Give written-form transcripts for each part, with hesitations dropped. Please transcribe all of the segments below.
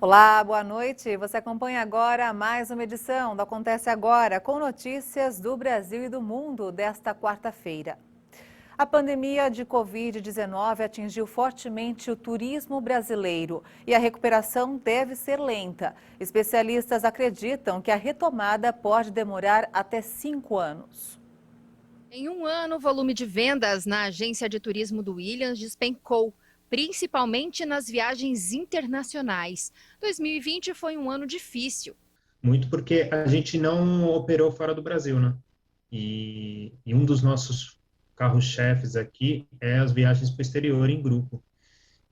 Olá, boa noite. Você acompanha agora mais uma edição do Acontece Agora, com notícias do Brasil e do mundo desta quarta-feira. A pandemia de Covid-19 atingiu fortemente o turismo brasileiro e a recuperação deve ser lenta. Especialistas acreditam que a retomada pode demorar até 5 anos. Em um ano, o volume de vendas na agência de turismo do Williams despencou, principalmente nas viagens internacionais. 2020 foi um ano difícil. Muito porque a gente não operou fora do Brasil, né? E um dos nossos carros-chefes aqui é as viagens para o exterior em grupo.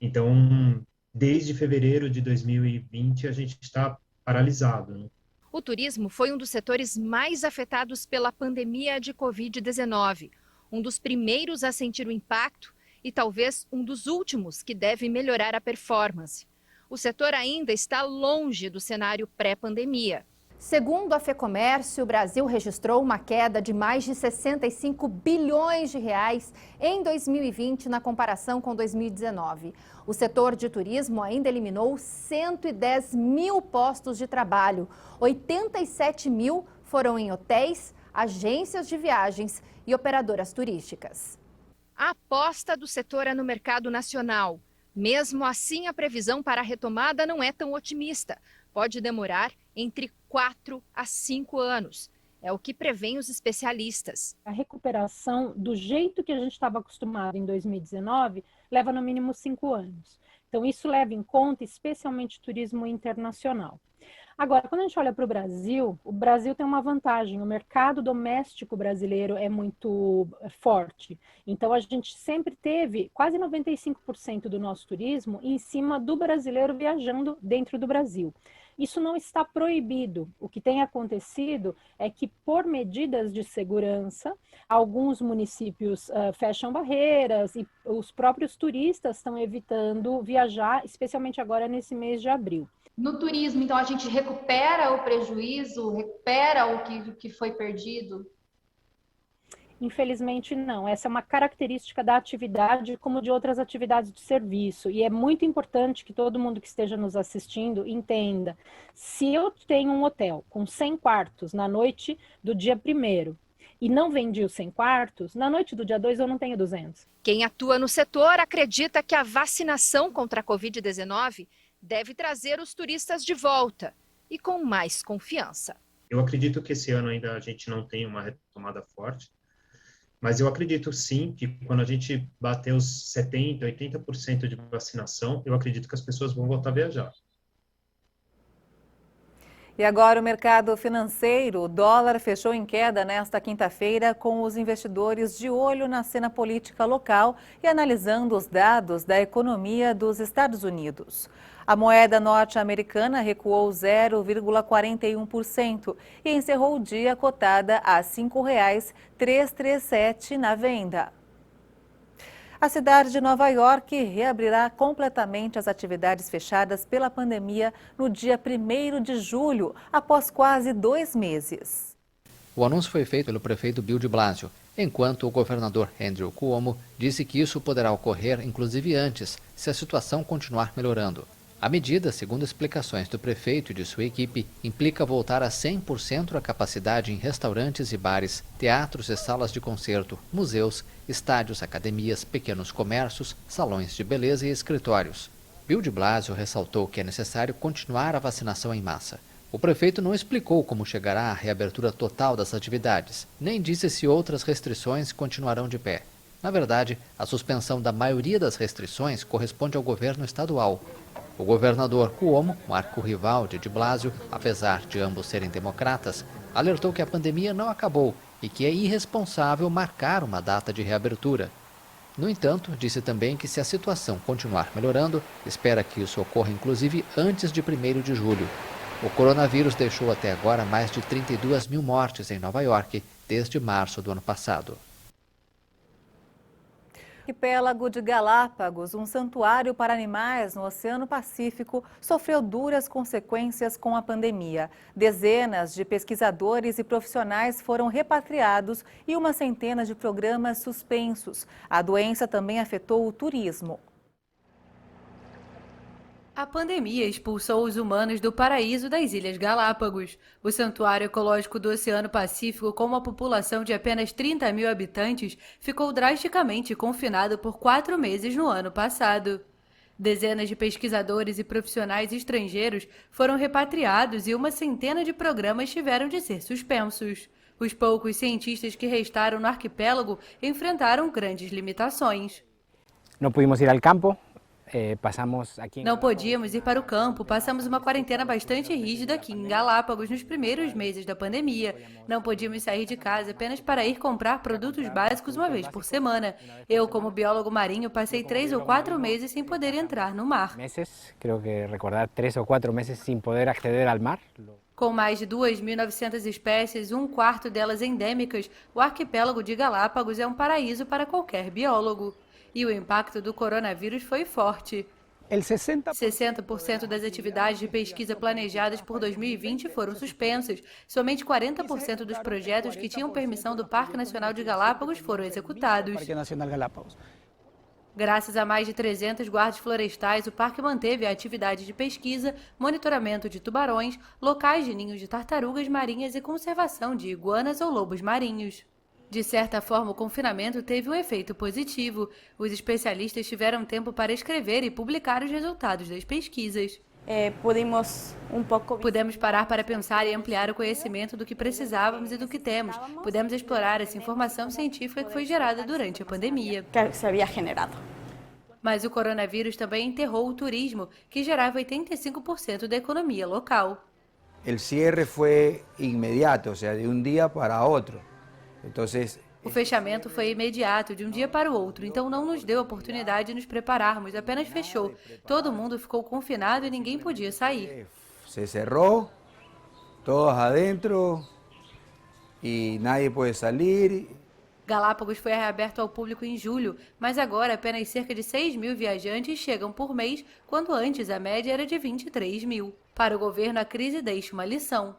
Então, desde fevereiro de 2020, a gente está paralisado, né? O turismo foi um dos setores mais afetados pela pandemia de Covid-19, um dos primeiros a sentir o impacto e talvez um dos últimos que deve melhorar a performance. O setor ainda está longe do cenário pré-pandemia. Segundo a FEComércio, o Brasil registrou uma queda de mais de 65 bilhões de reais em 2020 na comparação com 2019. O setor de turismo ainda eliminou 110 mil postos de trabalho. 87 mil foram em hotéis, agências de viagens e operadoras turísticas. A aposta do setor é no mercado nacional. Mesmo assim, a previsão para a retomada não é tão otimista. Pode demorar entre 4 a 5 anos. É o que prevêem os especialistas. A recuperação, do jeito que a gente estava acostumado em 2019, leva no mínimo 5 anos. Então, isso leva em conta especialmente o turismo internacional. Agora, quando a gente olha para o Brasil tem uma vantagem, o mercado doméstico brasileiro é muito forte. Então, a gente sempre teve quase 95% do nosso turismo em cima do brasileiro viajando dentro do Brasil. Isso não está proibido. O que tem acontecido é que, por medidas de segurança, alguns municípios fecham barreiras e os próprios turistas estão evitando viajar, especialmente agora nesse mês de abril. No turismo, então, a gente recupera o prejuízo, recupera o que foi perdido? Infelizmente, não. Essa é uma característica da atividade, como de outras atividades de serviço. E é muito importante que todo mundo que esteja nos assistindo entenda. Se eu tenho um hotel com 100 quartos na noite do dia 1º e não vendi os 100 quartos, na noite do dia 2 eu não tenho 200. Quem atua no setor acredita que a vacinação contra a Covid-19 deve trazer os turistas de volta e com mais confiança. Eu acredito que esse ano ainda a gente não tem uma retomada forte, mas eu acredito sim que quando a gente bater os 70%, 80% de vacinação, eu acredito que as pessoas vão voltar a viajar. E agora o mercado financeiro. O dólar fechou em queda nesta quinta-feira, com os investidores de olho na cena política local e analisando os dados da economia dos Estados Unidos. A moeda norte-americana recuou 0,41% e encerrou o dia cotada a R$ 5,337 na venda. A cidade de Nova York reabrirá completamente as atividades fechadas pela pandemia no dia 1º de julho, após quase 2 meses. O anúncio foi feito pelo prefeito Bill de Blasio, enquanto o governador Andrew Cuomo disse que isso poderá ocorrer inclusive antes, se a situação continuar melhorando. A medida, segundo explicações do prefeito e de sua equipe, implica voltar a 100% a capacidade em restaurantes e bares, teatros e salas de concerto, museus, estádios, academias, pequenos comércios, salões de beleza e escritórios. Bill de Blasio ressaltou que é necessário continuar a vacinação em massa. O prefeito não explicou como chegará à reabertura total das atividades, nem disse se outras restrições continuarão de pé. Na verdade, a suspensão da maioria das restrições corresponde ao governo estadual. O governador Cuomo, um arco-rival de Blasio, apesar de ambos serem democratas, alertou que a pandemia não acabou e que é irresponsável marcar uma data de reabertura. No entanto, disse também que se a situação continuar melhorando, espera que isso ocorra inclusive antes de 1º de julho. O coronavírus deixou até agora mais de 32 mil mortes em Nova York desde março do ano passado. Arquipélago de Galápagos, um santuário para animais no Oceano Pacífico, sofreu duras consequências com a pandemia. Dezenas de pesquisadores e profissionais foram repatriados e uma centena de programas suspensos. A doença também afetou o turismo. A pandemia expulsou os humanos do paraíso das Ilhas Galápagos. O Santuário Ecológico do Oceano Pacífico, com uma população de apenas 30 mil habitantes, ficou drasticamente confinado por 4 meses no ano passado. Dezenas de pesquisadores e profissionais estrangeiros foram repatriados e uma centena de programas tiveram de ser suspensos. Os poucos cientistas que restaram no arquipélago enfrentaram grandes limitações. Não pudimos ir ao campo. Não podíamos ir para o campo, passamos uma quarentena bastante rígida aqui em Galápagos nos primeiros meses da pandemia. Não podíamos sair de casa apenas para ir comprar produtos básicos uma vez por semana. Eu, como biólogo marinho, passei 3 ou 4 meses sem poder entrar no mar. Creo que recordar 3 ou 4 meses sem poder acceder ao mar. Com mais de 2.900 espécies, 1/4 delas endêmicas, o arquipélago de Galápagos é um paraíso para qualquer biólogo. E o impacto do coronavírus foi forte. 60% das atividades de pesquisa planejadas por 2020 foram suspensas. Somente 40% dos projetos que tinham permissão do Parque Nacional de Galápagos foram executados. Graças a mais de 300 guardas florestais, o parque manteve a atividade de pesquisa, monitoramento de tubarões, locais de ninhos de tartarugas marinhas e conservação de iguanas ou lobos marinhos. De certa forma, o confinamento teve um efeito positivo. Os especialistas tiveram tempo para escrever e publicar os resultados das pesquisas. Pudemos parar para pensar e ampliar o conhecimento do que precisávamos e do que temos. Pudemos explorar essa informação científica que foi gerada durante a pandemia. Mas o coronavírus também enterrou o turismo, que gerava 85% da economia local. O cierre foi imediato, ou seja, de um dia para outro. O fechamento foi imediato, de um dia para o outro, então não nos deu a oportunidade de nos prepararmos, apenas fechou. Todo mundo ficou confinado e ninguém podia sair. Se cerrou, todos adentro e nadie pode sair. Galápagos foi reaberto ao público em julho, mas agora apenas cerca de 6.000 viajantes chegam por mês, quando antes a média era de 23 mil. Para o governo, a crise deixa uma lição.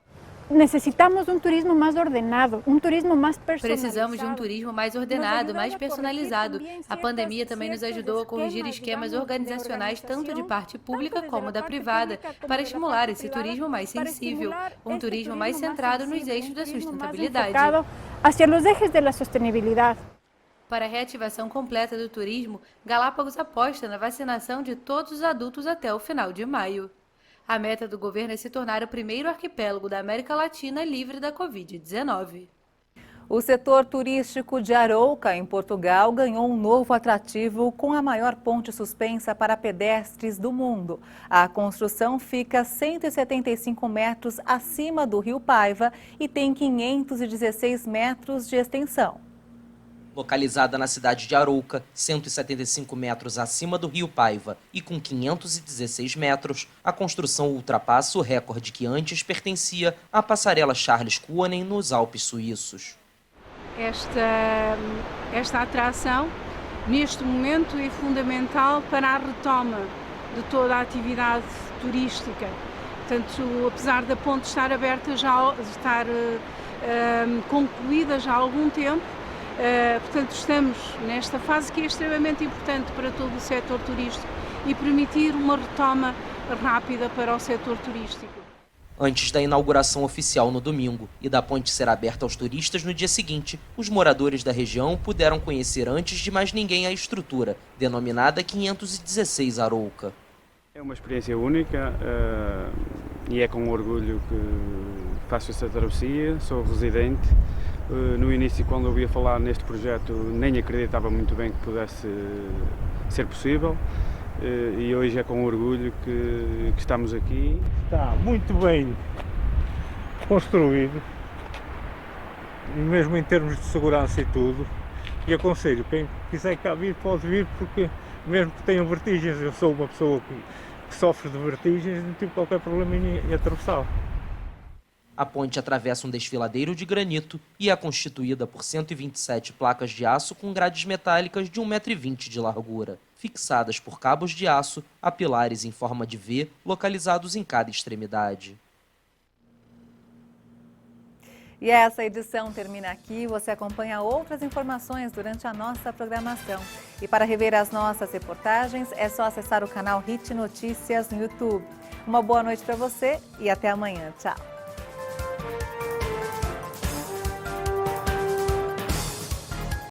Necessitamos um turismo mais ordenado, um turismo mais personalizado. Precisamos de um turismo mais ordenado, mais personalizado. A pandemia também nos ajudou a corrigir esquemas organizacionais tanto de parte pública como da privada, para estimular esse turismo mais sensível, um turismo mais centrado nos eixos da sustentabilidade. Hacia os eixos da sustentabilidade. Para a reativação completa do turismo, Galápagos aposta na vacinação de todos os adultos até o final de maio. A meta do governo é se tornar o primeiro arquipélago da América Latina livre da Covid-19. O setor turístico de Arouca, em Portugal, ganhou um novo atrativo com a maior ponte suspensa para pedestres do mundo. A construção fica 175 metros acima do Rio Paiva e tem 516 metros de extensão. Localizada na cidade de Arouca, 175 metros acima do Rio Paiva e com 516 metros, a construção ultrapassa o recorde que antes pertencia à passarela Charles Koenen nos Alpes suíços. Esta atração, neste momento, é fundamental para a retoma de toda a atividade turística. Portanto, apesar da ponte estar aberta, estar concluída já há algum tempo, portanto, estamos nesta fase que é extremamente importante para todo o setor turístico e permitir uma retoma rápida para o setor turístico. Antes da inauguração oficial no domingo e da ponte ser aberta aos turistas no dia seguinte, os moradores da região puderam conhecer antes de mais ninguém a estrutura, denominada 516 Arouca. É uma experiência única e é com orgulho que faço esta travessia, sou residente. No início, quando eu ouvia falar neste projeto, nem acreditava muito bem que pudesse ser possível e hoje é com orgulho que estamos aqui. Está muito bem construído, mesmo em termos de segurança e tudo, e aconselho, quem quiser cá vir pode vir, porque mesmo que tenham vertigens, eu sou uma pessoa que sofre de vertigens, não tive qualquer problema em atravessar. A ponte atravessa um desfiladeiro de granito e é constituída por 127 placas de aço com grades metálicas de 1,20 m de largura, fixadas por cabos de aço a pilares em forma de V, localizados em cada extremidade. E essa edição termina aqui. Você acompanha outras informações durante a nossa programação. E para rever as nossas reportagens, é só acessar o canal HIT Notícias no YouTube. Uma boa noite para você e até amanhã. Tchau!